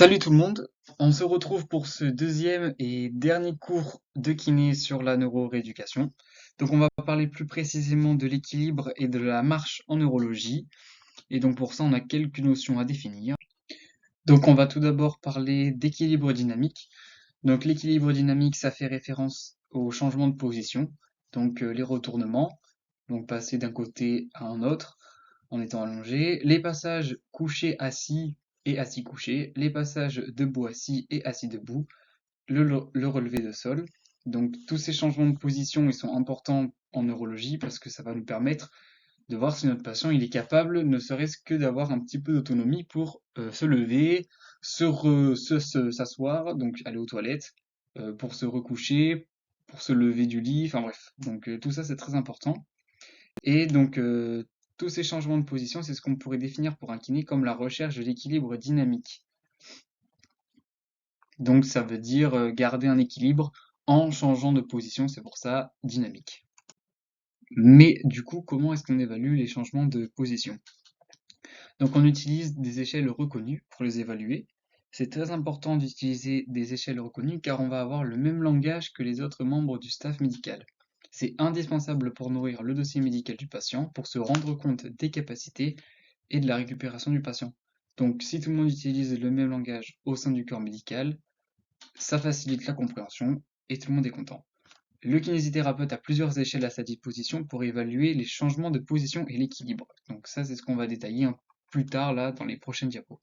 Salut tout le monde, on se retrouve pour ce deuxième et dernier cours de kiné sur la neurorééducation. Donc on va parler plus précisément de l'équilibre et de la marche en neurologie. Et donc pour ça on a quelques notions à définir. Donc on va tout d'abord parler d'équilibre dynamique. Donc l'équilibre dynamique ça fait référence au changement de position, donc les retournements, donc passer d'un côté à un autre en étant allongé, les passages couché-assis et assis-couché, les passages debout-assis et assis-debout, le relevé de sol. Donc tous ces changements de position, ils sont importants en neurologie parce que ça va nous permettre de voir si notre patient il est capable, ne serait-ce que d'avoir un petit peu d'autonomie pour se lever, s'asseoir, donc aller aux toilettes, pour se recoucher, pour se lever du lit, enfin bref. Donc tout ça c'est très important. Et donc, tous ces changements de position, c'est ce qu'on pourrait définir pour un kiné comme la recherche de l'équilibre dynamique. Donc, ça veut dire garder un équilibre en changeant de position, c'est pour ça dynamique. Mais du coup, comment est-ce qu'on évalue les changements de position? Donc, on utilise des échelles reconnues pour les évaluer. C'est très important d'utiliser des échelles reconnues car on va avoir le même langage que les autres membres du staff médical. C'est indispensable pour nourrir le dossier médical du patient, pour se rendre compte des capacités et de la récupération du patient. Donc, si tout le monde utilise le même langage au sein du corps médical, ça facilite la compréhension et tout le monde est content. Le kinésithérapeute a plusieurs échelles à sa disposition pour évaluer les changements de position et l'équilibre. Donc ça, c'est ce qu'on va détailler plus tard là dans les prochaines diapos.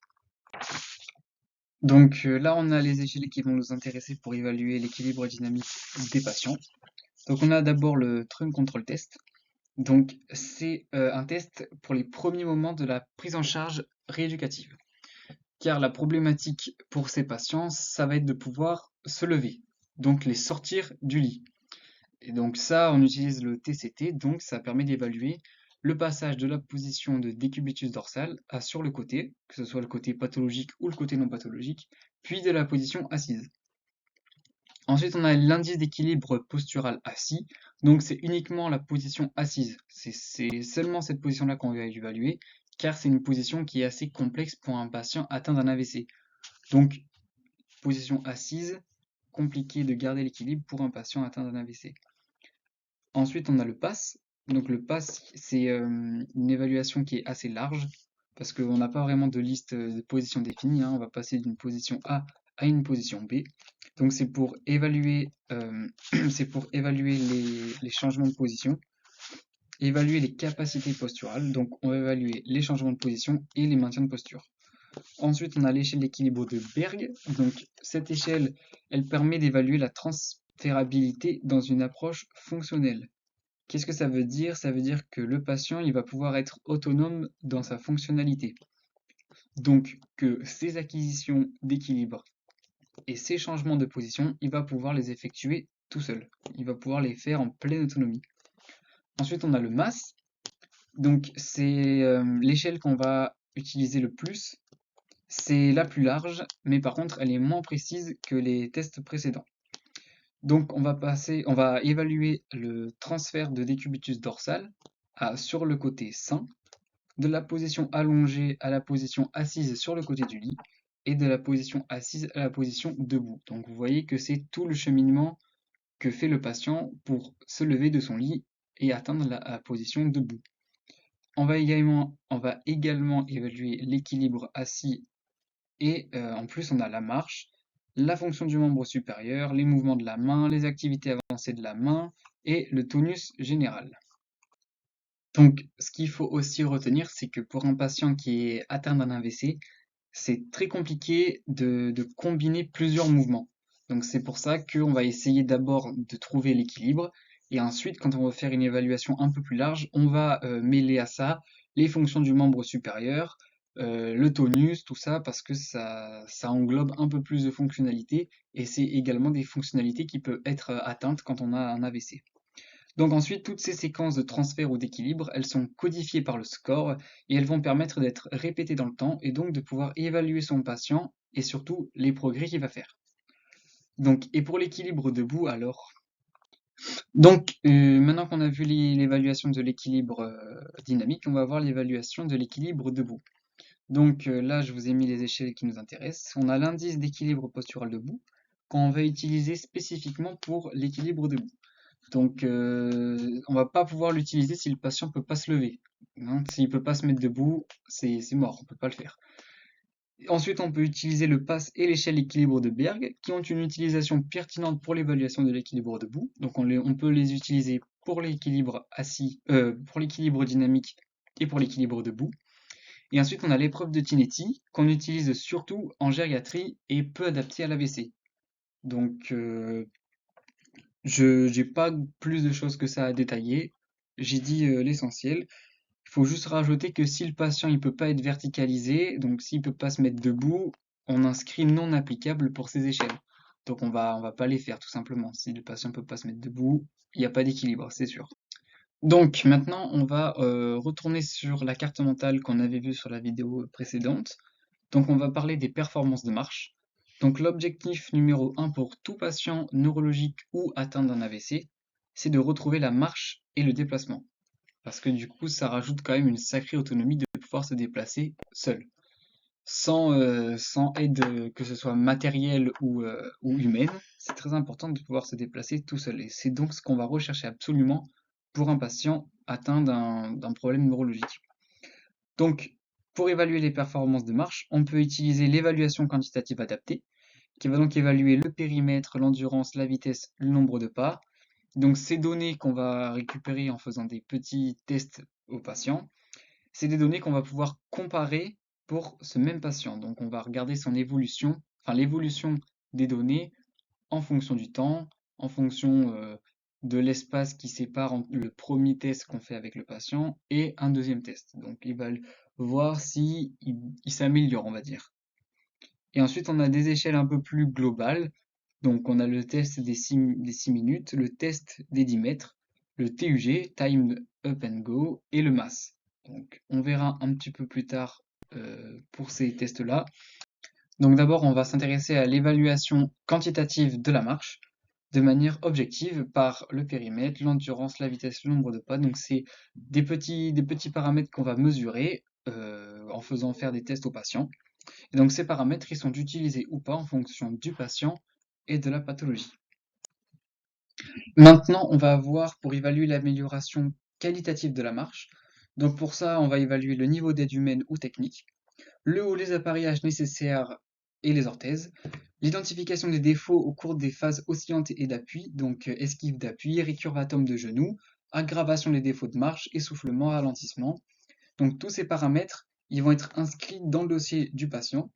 Donc là, on a les échelles qui vont nous intéresser pour évaluer l'équilibre dynamique des patients. Donc on a d'abord le Trunk Control Test. Donc c'est un test pour les premiers moments de la prise en charge rééducative. Car la problématique pour ces patients, ça va être de pouvoir se lever, donc les sortir du lit. Et donc ça, on utilise le TCT, donc ça permet d'évaluer le passage de la position de décubitus dorsal à sur le côté, que ce soit le côté pathologique ou le côté non pathologique, puis de la position assise. Ensuite, on a l'indice d'équilibre postural assis, donc c'est uniquement la position assise. C'est seulement cette position-là qu'on va évaluer, car c'est une position qui est assez complexe pour un patient atteint d'un AVC. Donc, position assise, compliqué de garder l'équilibre pour un patient atteint d'un AVC. Ensuite, on a le PASS. Donc le PASS, c'est une évaluation qui est assez large, parce qu'on n'a pas vraiment de liste de positions définies, hein. On va passer d'une position A à une position B. Donc c'est pour évaluer, les changements de position, évaluer les capacités posturales. Donc on va évaluer les changements de position et les maintiens de posture. Ensuite, on a l'échelle d'équilibre de Berg. Donc cette échelle, elle permet d'évaluer la transférabilité dans une approche fonctionnelle. Qu'est-ce que ça veut dire? Ça veut dire que le patient, il va pouvoir être autonome dans sa fonctionnalité. Donc que ses acquisitions d'équilibre et ses changements de position, il va pouvoir les effectuer tout seul. Il va pouvoir les faire en pleine autonomie. Ensuite, on a le MAS. Donc c'est l'échelle qu'on va utiliser le plus. C'est la plus large, mais par contre, elle est moins précise que les tests précédents. Donc on va évaluer le transfert de décubitus dorsal sur le côté sain, de la position allongée à la position assise sur le côté du lit, et de la position assise à la position debout. Donc vous voyez que c'est tout le cheminement que fait le patient pour se lever de son lit et atteindre la position debout. On va également évaluer l'équilibre assis et en plus on a la marche, la fonction du membre supérieur, les mouvements de la main, les activités avancées de la main et le tonus général. Donc ce qu'il faut aussi retenir, c'est que pour un patient qui est atteint d'un AVC, c'est très compliqué de combiner plusieurs mouvements. Donc c'est pour ça qu'on va essayer d'abord de trouver l'équilibre et ensuite, quand on va faire une évaluation un peu plus large, on va mêler à ça les fonctions du membre supérieur, le tonus, tout ça, parce que ça englobe un peu plus de fonctionnalités et c'est également des fonctionnalités qui peuvent être atteintes quand on a un AVC. Donc ensuite, toutes ces séquences de transfert ou d'équilibre, elles sont codifiées par le score et elles vont permettre d'être répétées dans le temps et donc de pouvoir évaluer son patient et surtout les progrès qu'il va faire. Donc, et pour l'équilibre debout, alors? Donc, maintenant qu'on a vu l'évaluation de l'équilibre dynamique, on va voir l'évaluation de l'équilibre debout. Donc là, je vous ai mis les échelles qui nous intéressent. On a l'indice d'équilibre postural debout qu'on va utiliser spécifiquement pour l'équilibre debout. Donc on va pas pouvoir l'utiliser si le patient peut pas se lever, hein. S'il peut pas se mettre debout, c'est mort, on peut pas le faire. Ensuite, on peut utiliser le PASS et l'échelle d'équilibre de Berg, qui ont une utilisation pertinente pour l'évaluation de l'équilibre debout. Donc on peut les utiliser pour l'équilibre assis, pour l'équilibre dynamique et pour l'équilibre debout. Et ensuite, on a l'épreuve de Tinetti, qu'on utilise surtout en gériatrie et peu adaptée à l'AVC. Donc je j'ai pas plus de choses que ça à détailler. J'ai dit l'essentiel. Il faut juste rajouter que si le patient il peut pas être verticalisé, donc s'il peut pas se mettre debout, on inscrit non applicable pour ces échelles. Donc on va pas les faire tout simplement. Si le patient peut pas se mettre debout, il n'y a pas d'équilibre, c'est sûr. Donc maintenant on va retourner sur la carte mentale qu'on avait vue sur la vidéo précédente. Donc on va parler des performances de marche. Donc l'objectif numéro 1 pour tout patient neurologique ou atteint d'un AVC, c'est de retrouver la marche et le déplacement. Parce que du coup, ça rajoute quand même une sacrée autonomie de pouvoir se déplacer seul, sans aide, que ce soit matérielle ou humaine. C'est très important de pouvoir se déplacer tout seul. Et c'est donc ce qu'on va rechercher absolument pour un patient atteint d'un problème neurologique. Donc, pour évaluer les performances de marche, on peut utiliser l'évaluation quantitative adaptée, qui va donc évaluer le périmètre, l'endurance, la vitesse, le nombre de pas. Donc, ces données qu'on va récupérer en faisant des petits tests aux patients, c'est des données qu'on va pouvoir comparer pour ce même patient. Donc, on va regarder son évolution, enfin l'évolution des données en fonction du temps, en fonction de l'espace qui sépare le premier test qu'on fait avec le patient et un deuxième test. Donc, ils veulent voir si il s'améliore, on va dire. Et ensuite, on a des échelles un peu plus globales. Donc, on a le test des 6 minutes, le test des 10 mètres, le TUG, Time Up and Go, et le MAS. Donc, on verra un petit peu plus tard pour ces tests-là. Donc, d'abord, on va s'intéresser à l'évaluation quantitative de la marche de manière objective par le périmètre, l'endurance, la vitesse, le nombre de pas. Donc, c'est des petits paramètres qu'on va mesurer en faisant faire des tests aux patients. Et donc ces paramètres, ils sont utilisés ou pas en fonction du patient et de la pathologie. Maintenant, on va voir pour évaluer l'amélioration qualitative de la marche. Donc pour ça, on va évaluer le niveau d'aide humaine ou technique, le ou les appareillages nécessaires et les orthèses, l'identification des défauts au cours des phases oscillantes et d'appui, donc esquive d'appui, récurvatum de genou, aggravation des défauts de marche, essoufflement, ralentissement. Donc tous ces paramètres, ils vont être inscrits dans le dossier du patient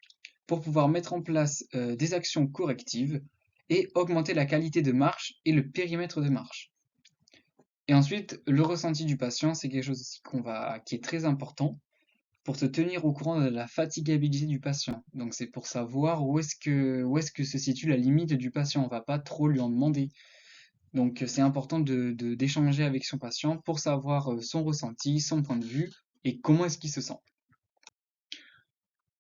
pour pouvoir mettre en place des actions correctives et augmenter la qualité de marche et le périmètre de marche. Et ensuite, le ressenti du patient, c'est quelque chose aussi qui est très important pour se tenir au courant de la fatigabilité du patient. Donc c'est pour savoir où est-ce que se situe la limite du patient. On va pas trop lui en demander. Donc c'est important d'échanger avec son patient pour savoir son ressenti, son point de vue et comment est-ce qu'il se sent.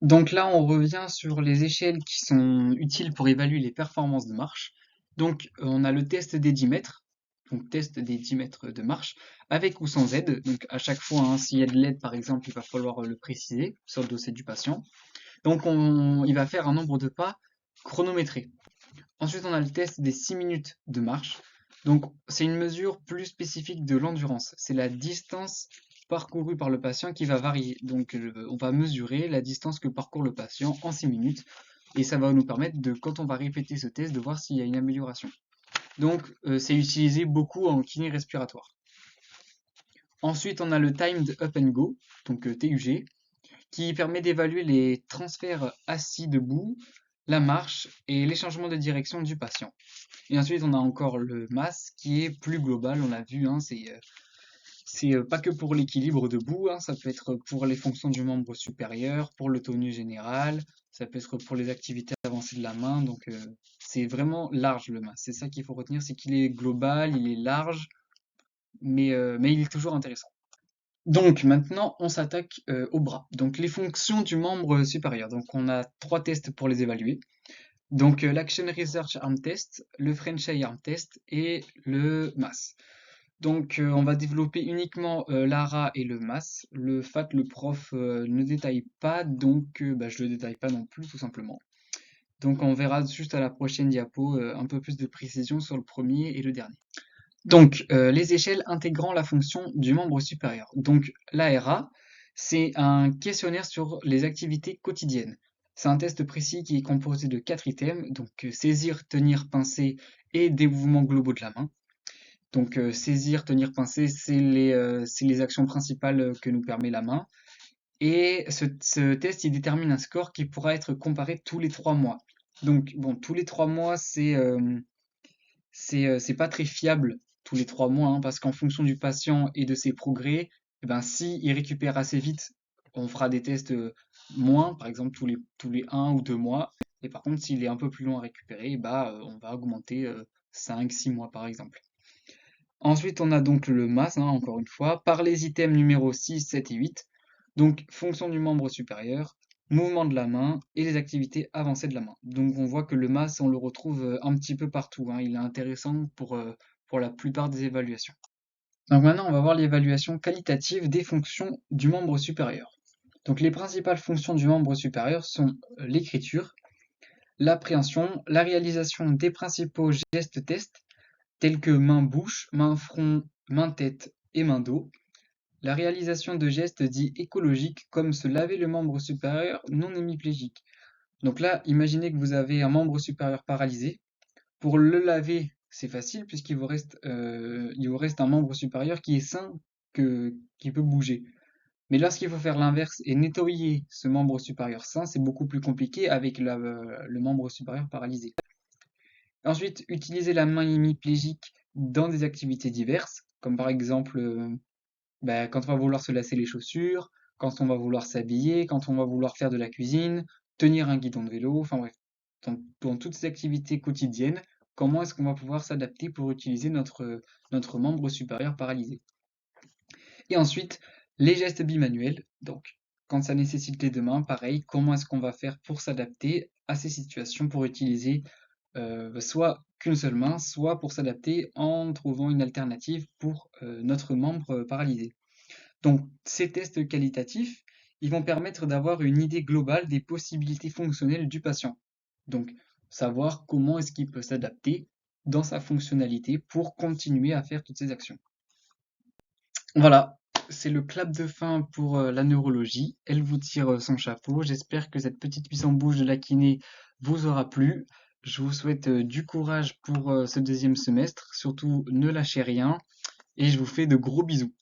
Donc là, on revient sur les échelles qui sont utiles pour évaluer les performances de marche. Donc on a le test des 10 mètres, donc test des 10 mètres de marche, avec ou sans aide. Donc à chaque fois, hein, s'il y a de l'aide par exemple, il va falloir le préciser sur le dossier du patient. Donc il va faire un nombre de pas chronométré. Ensuite, on a le test des 6 minutes de marche. Donc c'est une mesure plus spécifique de l'endurance. C'est la distance parcourue par le patient qui va varier. Donc on va mesurer la distance que parcourt le patient en 6 minutes et ça va nous permettre de, quand on va répéter ce test, de voir s'il y a une amélioration. Donc c'est utilisé beaucoup en kiné respiratoire. Ensuite, on a le Timed Up and Go, donc TUG, qui permet d'évaluer les transferts assis debout, la marche et les changements de direction du patient. Et ensuite, on a encore le MAS qui est plus global, on l'a vu, hein, c'est pas que pour l'équilibre debout, hein, ça peut être pour les fonctions du membre supérieur, pour le tonus général, ça peut être pour les activités avancées de la main, donc c'est vraiment large le MAS. C'est ça qu'il faut retenir, c'est qu'il est global, il est large, mais il est toujours intéressant. Donc maintenant, on s'attaque au bras. Donc les fonctions du membre supérieur. Donc on a 3 tests pour les évaluer. Donc l'Action Research Arm Test, le French Eye Arm Test et le MAS. Donc, on va développer uniquement l'ARA et le MAS. Le FAT, le prof ne détaille pas, donc je le détaille pas non plus, tout simplement. Donc, on verra juste à la prochaine diapo un peu plus de précision sur le premier et le dernier. Donc, les échelles intégrant la fonction du membre supérieur. Donc, l'ARA, c'est un questionnaire sur les activités quotidiennes. C'est un test précis qui est composé de 4 items, donc saisir, tenir, pincer et des mouvements globaux de la main. Donc, saisir, tenir, pincer, c'est les actions principales que nous permet la main. Et ce test, il détermine un score qui pourra être comparé tous les 3 mois. Donc, bon, tous les 3 mois, c'est pas très fiable tous les 3 mois, hein, parce qu'en fonction du patient et de ses progrès, eh ben, si il récupère assez vite, on fera des tests moins, par exemple tous les 1 ou 2 mois. Et par contre, s'il est un peu plus long à récupérer, bah, on va augmenter 5-6 mois par exemple. Ensuite, on a donc le MAS, hein, encore une fois, par les items numéros 6, 7 et 8. Donc, fonction du membre supérieur, mouvement de la main et les activités avancées de la main. Donc, on voit que le MAS, on le retrouve un petit peu partout, hein. Il est intéressant pour la plupart des évaluations. Donc maintenant, on va voir l'évaluation qualitative des fonctions du membre supérieur. Donc, les principales fonctions du membre supérieur sont l'écriture, l'appréhension, la réalisation des principaux gestes tests, tels que main-bouche, main-front, main-tête et main-dos, la réalisation de gestes dits écologiques comme se laver le membre supérieur non hémiplégique. Donc là, imaginez que vous avez un membre supérieur paralysé. Pour le laver, c'est facile puisqu'il vous reste un membre supérieur qui est sain, qui peut bouger. Mais lorsqu'il faut faire l'inverse et nettoyer ce membre supérieur sain, c'est beaucoup plus compliqué avec le membre supérieur paralysé. Ensuite, utiliser la main hémiplégique dans des activités diverses, comme par exemple quand on va vouloir se lasser les chaussures, quand on va vouloir s'habiller, quand on va vouloir faire de la cuisine, tenir un guidon de vélo, enfin bref, dans toutes ces activités quotidiennes, comment est-ce qu'on va pouvoir s'adapter pour utiliser notre membre supérieur paralysé. Et ensuite, les gestes bimanuels, donc quand ça nécessite les deux mains, pareil, comment est-ce qu'on va faire pour s'adapter à ces situations pour utiliser soit qu'une seule main, soit pour s'adapter en trouvant une alternative pour notre membre paralysé. Donc, ces tests qualitatifs, ils vont permettre d'avoir une idée globale des possibilités fonctionnelles du patient. Donc, savoir comment est-ce qu'il peut s'adapter dans sa fonctionnalité pour continuer à faire toutes ces actions. Voilà, c'est le clap de fin pour la neurologie. Elle vous tire son chapeau. J'espère que cette petite mise en bouche de la kiné vous aura plu. Je vous souhaite du courage pour ce deuxième semestre. Surtout, ne lâchez rien et je vous fais de gros bisous.